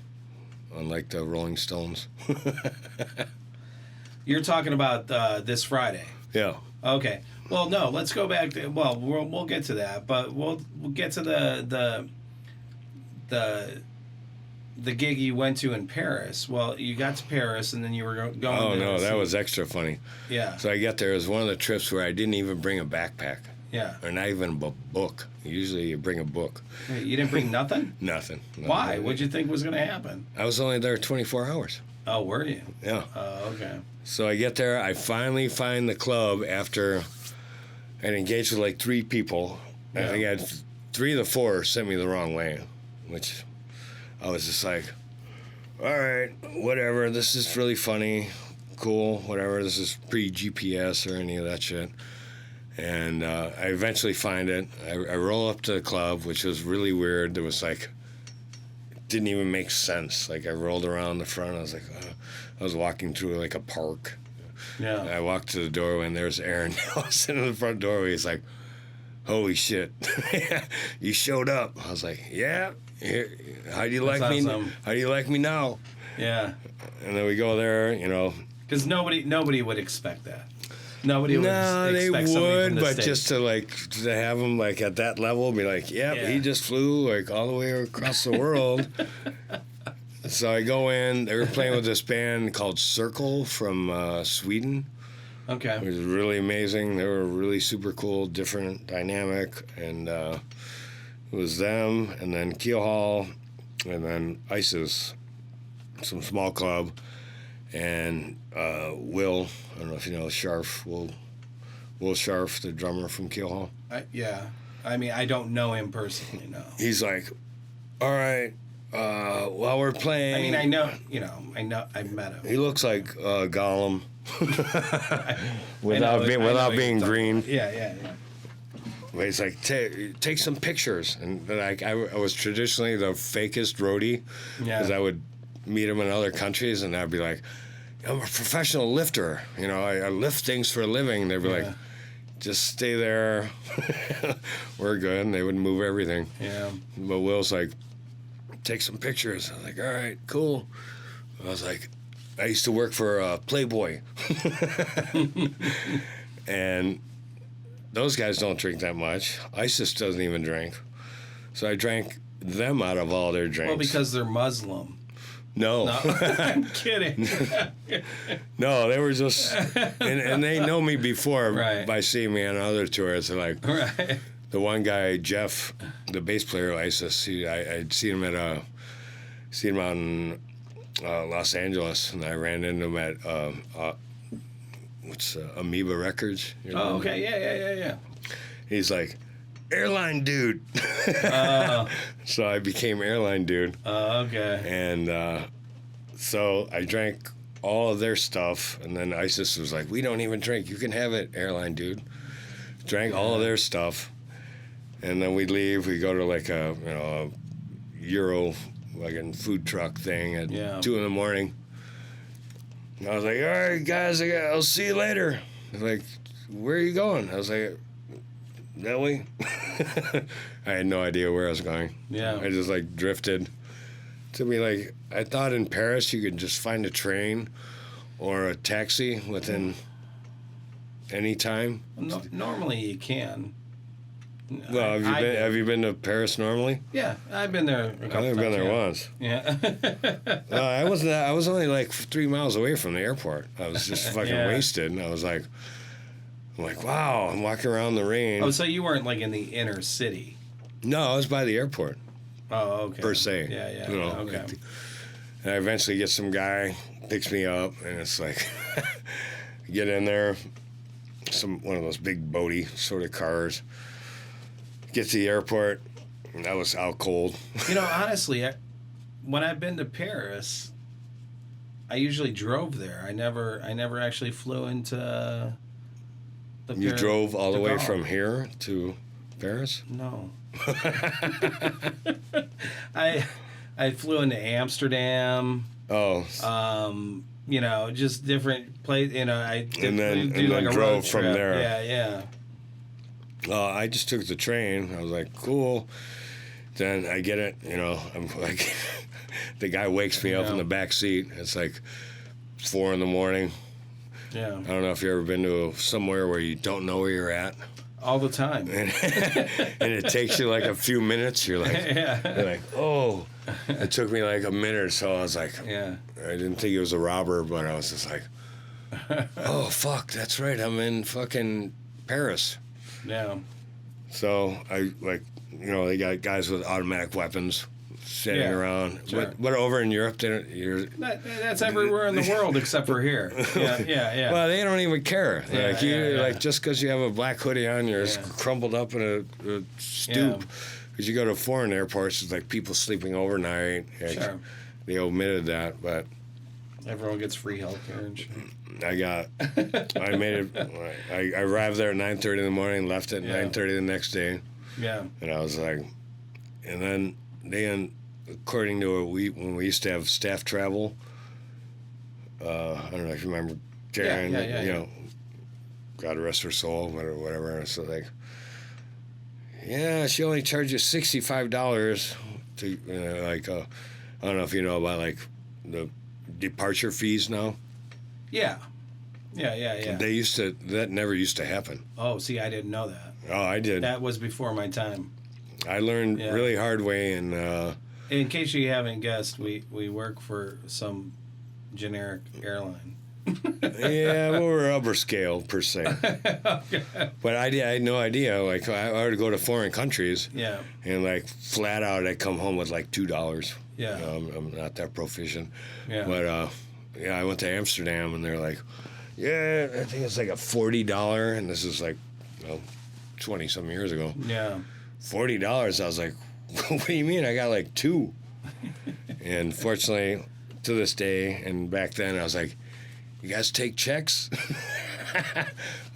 unlike the Rolling Stones. You're talking about this Friday. Yeah. Okay. Well, no. Let's go back to. Well, we'll get to that, but we'll get to the gig you went to in Paris. Well, you got to Paris, and then you were going. Oh to no, see- that was extra funny. Yeah. So I got there. It was one of the trips where I didn't even bring a backpack. Yeah. Or not even a book. Usually you bring a book. Wait, you didn't bring nothing? Nothing. Why? What'd you think was going to happen? I was only there 24 hours. Oh, were you? Yeah. Oh, okay. So I get there. I finally find the club after I'd engaged with like 3 people. Yeah. I think I had 3 of the 4 sent me the wrong way, which I was just like, all right, whatever. This is really funny. Cool, whatever. This is pre-GPS or any of that shit. And I eventually find it. I roll up to the club, which was really weird. There was like, it didn't even make sense. Like I rolled around the front. I was like, I was walking through like a park. Yeah. I walked to the doorway and there's Aaron sitting in the front doorway. He's like, holy shit, you showed up. I was like, yeah. Here, how do you like me? Awesome. How do you like me now? Yeah. And then we go there, you know. Because nobody would expect that. Nobody would No, they expect somebody would, from the but States. just to have him like at that level, be like, yep, Yeah. he just flew like all the way across the world. So I go in. They were playing with this band called SUB-CLE from Sweden. Okay. It was really amazing. They were really super cool, different, dynamic, and it was them, and then Keel Hall, and then ISIS, some small club, and Will. I don't know if you know Sharf. Will Sharf, the drummer from Keel Hall. Yeah. I mean, I don't know him personally, no. He's like, all right, while we're playing. I mean, I know, I've met him. He looks like Gollum. I know being green. Yeah. But he's like, take some pictures. And like, I was traditionally the fakest roadie. Yeah. Because I would meet him in other countries and I'd be like, I'm a professional lifter. You know, I lift things for a living. And they'd be like, just stay there. We're good. And they would move everything. Yeah. But Will's like, take some pictures. I was like, all right, cool. I was like, I used to work for Playboy. And those guys don't drink that much. ISIS doesn't even drink. So I drank them out of all their drinks. Well, because they're Muslim. No. I'm kidding. No, they were just... And they know me before Right. by seeing me on other tours. They're like... Right. The one guy, Jeff, the bass player of ISIS, I'd seen him out in Los Angeles, and I ran into him at Amoeba Records. You know? Oh, okay. Yeah. He's like, airline dude. So I became airline dude. Okay. And so I drank all of their stuff, and then ISIS was like, we don't even drink. You can have it, airline dude. Drank all of their stuff. And then we leave. We go to like a Euro like a food truck thing at 2 a.m. And I was like, all right, guys, I'll see you later. Like, where are you going? I was like, that way. I had no idea where I was going. Yeah. I just like drifted. To me, like, I thought in Paris you could just find a train or a taxi within any time. No, normally you can. Well, have you been to Paris normally? Yeah, I've been there a couple times. I've only been there once. Yeah. I was only like 3 miles away from the airport. I was just fucking wasted, and I was like, wow, I'm walking around the rain. Oh, so you weren't like in the inner city? No, I was by the airport. Oh, okay. Per se. Yeah. You know, Okay. And I eventually get some guy, picks me up, and it's like, get in there, one of those big boaty sort of cars. Get to the airport, and I was out cold. You know, honestly, when I've been to Paris, I usually drove there. I never actually flew into the You drove all the way Gaulle. from here to Paris? No. I flew into Amsterdam. Oh. You know, just different place. You know, I did, And then do like a drove road from trip. there. Yeah. I just took the train. I was like, cool. Then I get it, you know, I'm like, the guy wakes me up in the back seat. It's like 4 a.m. Yeah. I don't know if you've ever been to somewhere where you don't know where you're at. All the time. And it takes you like a few minutes. You're like, oh. It took me like a minute or so. I was like, Yeah. I didn't think it was a robber, but I was just like, oh, fuck, that's right. I'm in fucking Paris. Yeah. So I they got guys with automatic weapons sitting around. Sure. But over in Europe, that's everywhere in the world except for here. Yeah. Well, they don't even care. Yeah, Like just because you have a black hoodie on, you're crumpled up in a stoop. Because you go to foreign airports, it's like people sleeping overnight. Sure. They omitted that, but everyone gets free healthcare and shit. I made it. I arrived there at 9:30 in the morning, left at 9:30 the next day. Yeah. And I was like, and then according to when we used to have staff travel, I don't know if you remember Karen, you know, God rest her soul, whatever. So like, she only charges $65 to, like, I don't know if you know about like the departure fees now. Yeah. That never used to happen. Oh, see, I didn't know that. Oh, I did. That was before my time. I learned really hard way, and in case you haven't guessed, we work for some generic airline. we're upper scale per se. Okay. But I had no idea. Like I would go to foreign countries. Yeah. And like flat out, I'd come home with like $2. Yeah. I'm not that proficient. Yeah. But I went to Amsterdam, and they're like, I think it's like a $40, and this is like, 20-some years ago. Yeah. $40. I was like, what do you mean? I got like 2. And fortunately, to this day, and back then, I was like, you guys take checks? I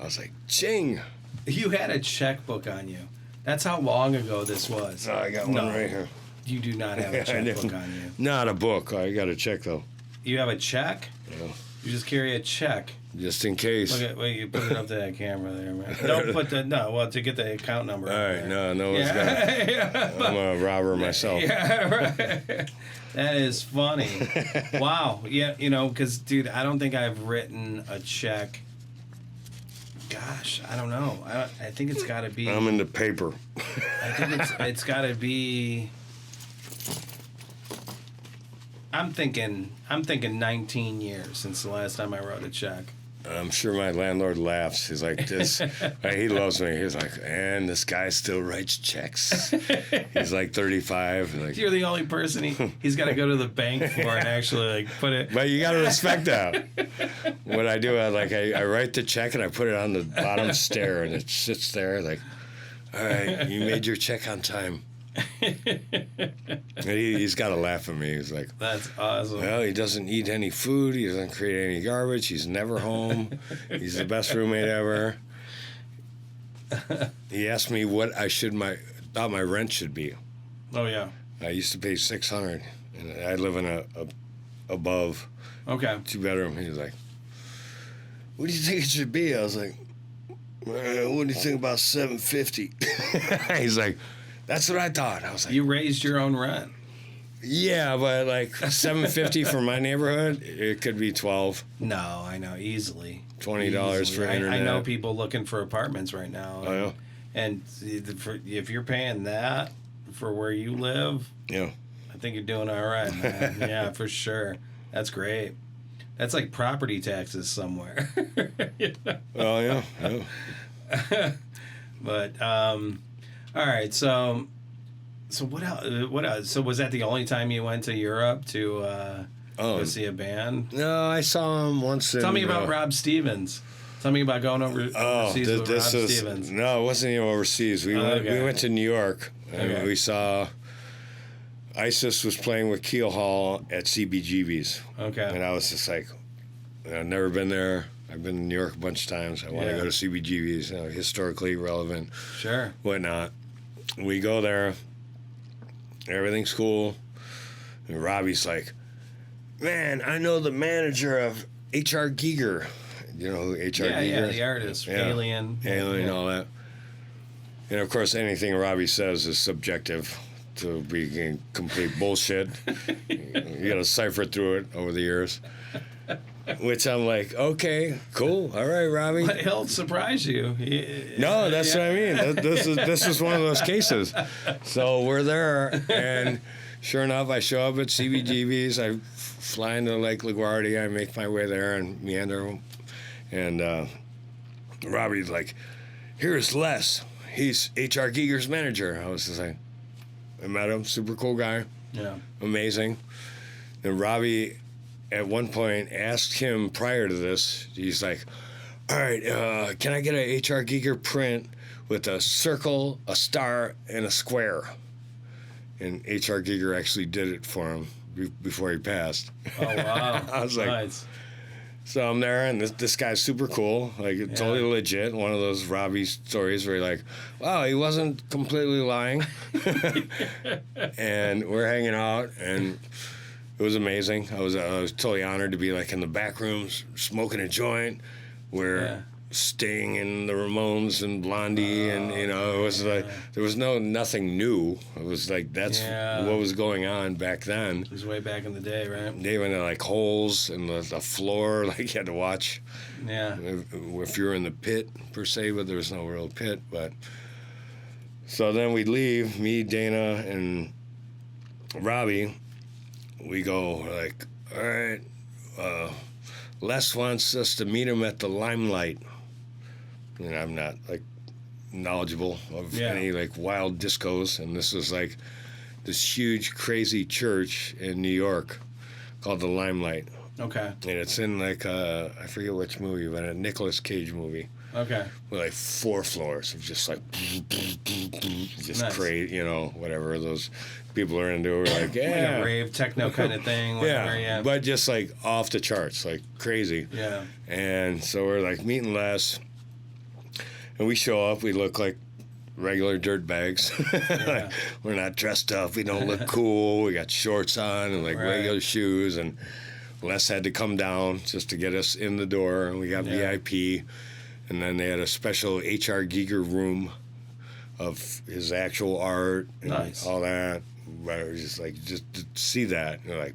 was like, ching. You had a checkbook on you. That's how long ago this was. Oh, I got one right here. You do not have a checkbook on you. Not a book. I got a check, though. You have a check? Yeah. You just carry a check. Just in case. Wait, you put it up to that camera there, man. Don't put to get the account number. All right, there. no one's got it. I'm a robber myself. Yeah, right. That is funny. Wow. Yeah, because, dude, I don't think I've written a check. Gosh, I don't know. I think it's got to be. I'm into paper. I think it's got to be. I'm thinking 19 years since the last time I wrote a check. I'm sure my landlord laughs. He's like, this. He loves me. He's like, and this guy still writes checks. He's like 35. Like, you're the only person he's got to go to the bank for and actually like put it. But you got to respect that. What I do, I write the check and I put it on the bottom stair, and it sits there like, all right, you made your check on time. And he's got to laugh at me. He's like, that's awesome. Well, he doesn't eat any food. He doesn't create any garbage. He's never home. He's the best roommate ever. He asked me what thought my rent should be. Oh yeah. I used to pay $600, and I live in a above. Okay. 2-bedroom. He was like, "What do you think it should be?" I was like, "What do you think about $750?" He's like, "That's what I thought." I was like, "You raised your own rent." Yeah, but like $750 for my neighborhood, it could be $12. No, I know, easily. $20 for internet. I know people looking for apartments right now. Oh, yeah. And if you're paying that for where you live, yeah, I think you're doing all right, man. Yeah, for sure. That's great. That's like property taxes somewhere. Oh yeah. But all right, so what else? What else? So was that the only time you went to Europe to go see a band? No, I saw him once. Tell me about Rob Stevens. Tell me about going overseas with Rob Stevens. No, it wasn't even overseas. We went to New York. And we saw ISIS was playing with Keel Hall at CBGB's. Okay. And I was just like, I've never been there. I've been in New York a bunch of times. I want to go to CBGB's, historically relevant. Sure. Whatnot. We go there. Everything's cool. And Robbie's like, man, I know the manager of H.R. Giger. You know who H.R. Giger is? Yeah, the artist. Alien. Alien, all that. And, of course, anything Robbie says is subjective to being complete bullshit. You got to cipher through it over the years. Which I'm like, okay, cool, all right, Robbie. But he'll surprise you. No, that's what I mean. This is one of those cases. So we're there, and sure enough, I show up at CBGB's. I fly into Lake LaGuardia. I make my way there and meander. And Robbie's like, here's Les. he's H.R. Giger's manager. I was just like, I met him, super cool guy, Yeah. amazing. And Robbie, at one point, asked him prior to this, he's like, all right, can I get a H.R. Giger print with a circle, a star, and a square? And H.R. Giger actually did it for him before he passed. Oh, wow. I was like, nice. so I'm there, and this guy's super cool, like totally legit. One of those Robbie stories where you're like, wow, he wasn't completely lying. And we're hanging out, and it was amazing. I was totally honored to be like in the back rooms smoking a joint. We're Sting and the Ramones and Blondie, and it was like there was nothing new. It was like that's what was going on back then. It was way back in the day, right? They went to like holes in the floor, like you had to watch. Yeah. If you were in the pit per se, but there was no real pit. But so then we leave, me, Dana, and Robbie. We go like, all right. Les wants us to meet him at the Limelight. And I'm not like knowledgeable of any like wild discos, and this was like this huge crazy church in New York called the Limelight. Okay. And it's in like I forget which movie, but a Nicolas Cage movie. Okay. With like 4 floors of just like just Nice. crazy, whatever those people are into. We're like, Like a rave techno kind of thing. Whatever, but just like off the charts, like crazy. Yeah. And so we're like meeting Les, and we show up. We look like regular dirt bags. Like, we're not dressed up. We don't look cool. We got shorts on and like regular shoes. And Les had to come down just to get us in the door. And we got VIP. And then they had a special H.R. Giger room of his actual art and all that. But it was just like, just to see that, you're like,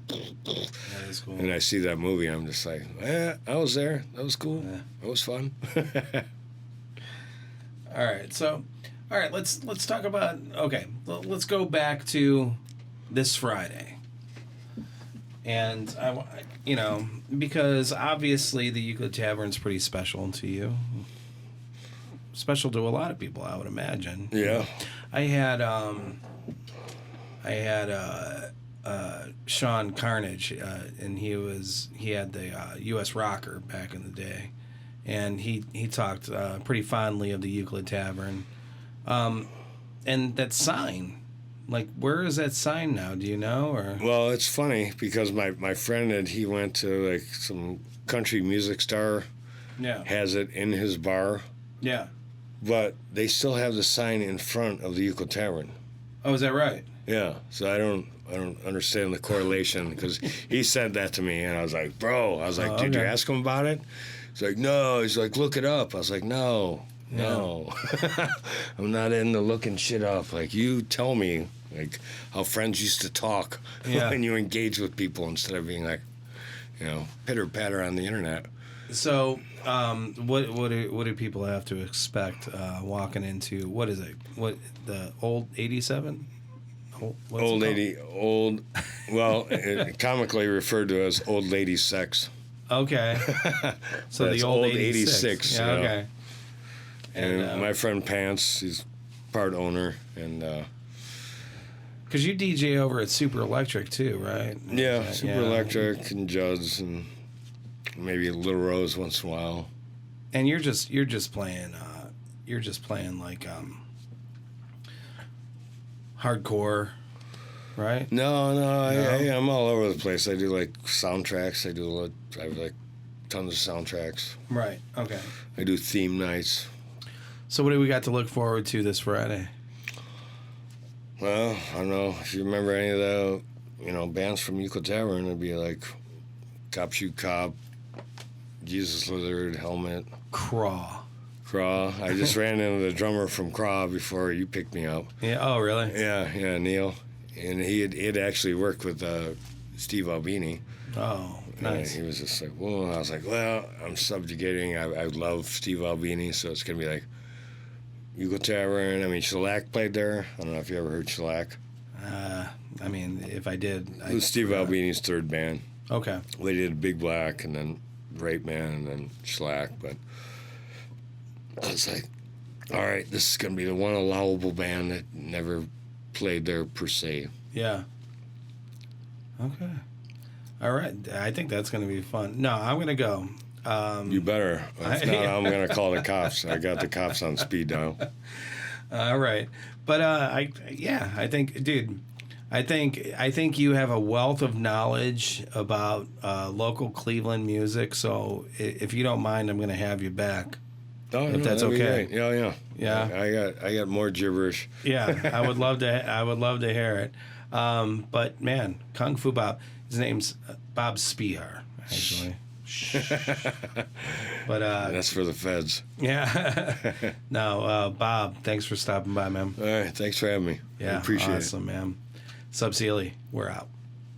That is cool. and I see that movie, I'm just like, I was there. That was cool. Yeah. That was fun. All right. So, all right. Let's talk about. Okay. Let's go back to this Friday. And because obviously the Euclid Tavern's pretty special to you. Special to a lot of people, I would imagine. Yeah. I had Sean Carnage, and he had the U.S. Rocker back in the day, and he talked pretty fondly of the Euclid Tavern, and that sign. Like, where is that sign now? Do you know? Or Well, it's funny because my friend he went to like some country music star. Has it in his bar. Yeah. But they still have the sign in front of the Euclid Tavern. Oh, is that right? Yeah. So I don't understand the correlation because he said that to me and I was like, bro. I was like, did you ask him about it? He's like, no. He's like, look it up. I was like, no. I'm not into looking shit up. Like, you tell me, like, how friends used to talk when you engage with people instead of being like, pitter patter on the internet. So, what do people have to expect walking into? What is it? What, the old 87? Old lady, well, comically referred to as old lady sex. Okay. So the old 86. Yeah, okay. And my friend Pants, he's part owner, and because you DJ over at Super Electric too, right? Yeah, Super Electric and Judd's, and maybe Little Rose once in a while. And you're just playing like hardcore, right? No, I'm all over the place. I do like soundtracks. I have like tons of soundtracks. Right. Okay. I do theme nights. So what do we got to look forward to this Friday? Well, I don't know if you remember any of the, bands from Euclid Tavern. It'd be like Cop Shoot Cop, Jesus Lizard, Helmet, Craw. I just ran into the drummer from Craw before you picked me up. Yeah. Oh, really? Yeah, Neil, and he had actually worked with Steve Albini. Oh, nice. He was just like, well, I was like, well, I'm subjugating. I love Steve Albini, so it's gonna be like Euclid Tavern. I mean, Shellac played there. I don't know if you ever heard Shellac. I mean, if I did, it was Steve Albini's third band. Okay. They did Big Black and then Rape Man and then Shellac, but I was like, All right, this is gonna be the one allowable band that never played there per se. Yeah. Okay. All right. I think that's going to be fun. No, I'm going to go. You better. If not, I'm gonna call the cops. I got the cops on speed dial. All right. But I think, dude, I think you have a wealth of knowledge about local Cleveland music. So if you don't mind, I'm going to have you back. Oh, if that's okay. Yeah. I got more gibberish. Yeah, I would love to hear it. But man, Kung Fu Bob. His name's Bob Spehar, actually. But that's for the feds. Yeah. No, Bob, thanks for stopping by, man. All right, thanks for having me. Yeah, I appreciate it. Awesome, man. SUB-CLE, we're out.